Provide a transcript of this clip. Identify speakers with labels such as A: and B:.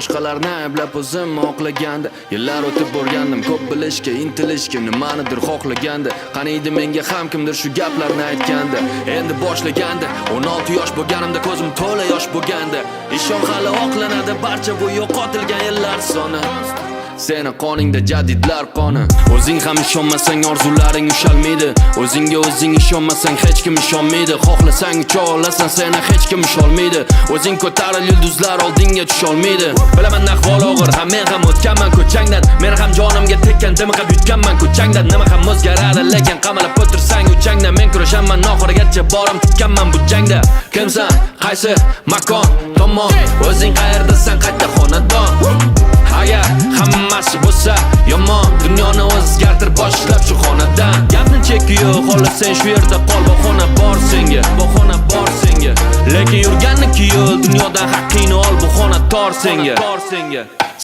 A: Boshqalarni ayblab o'zim oqlaganda, yillar o'tib borgandim, ko'p bilishga, intilishga, nimanidir xohlaganda. Qani edi menga ham kimdir shu gaplarni aytganda. Endi boshlaganda, 16 yosh bo'lganimda ko'zim to'la yosh bo'lganda. Ishon hali oqlanadi barcha bu yo'qotilgan yillar soni. Seni qoningda jadidlar qoni. O'zing ham ishonmasang orzularing ushalmaydi. O'zingga o'zing ishonmasang hech kim ishonmaydi. Xohlasang ucha olasan, seni hech kim usholmaydi. O'zing ko'taril yulduzlar oldinga tusholmaydi. Bilaman ahvol og'ir, ham men ham o'tganman ko'changdan. Men ham jonimga tekkan, dimiqib yutganman ko'changdan. Nima ham o'zgaradi, lekin qamalib o'tirsang uchangdan. Men kurashaman oxirigacha, borim tikkanman bu jangda. Kimsan, qaysi makon, tomon, o'zing qayerdasan, qayta xonadon. Agar hammasi bo'lsa yomon, dunyoni o'zgartir boshlab shu xonadan. Gapni cheki yo'q, xohlasang shu yerda qol, bahona bor senga, bahona bor senga. Lekin yurganniki yo'l, dunyodan haqqingni ol, bu xona tor senga.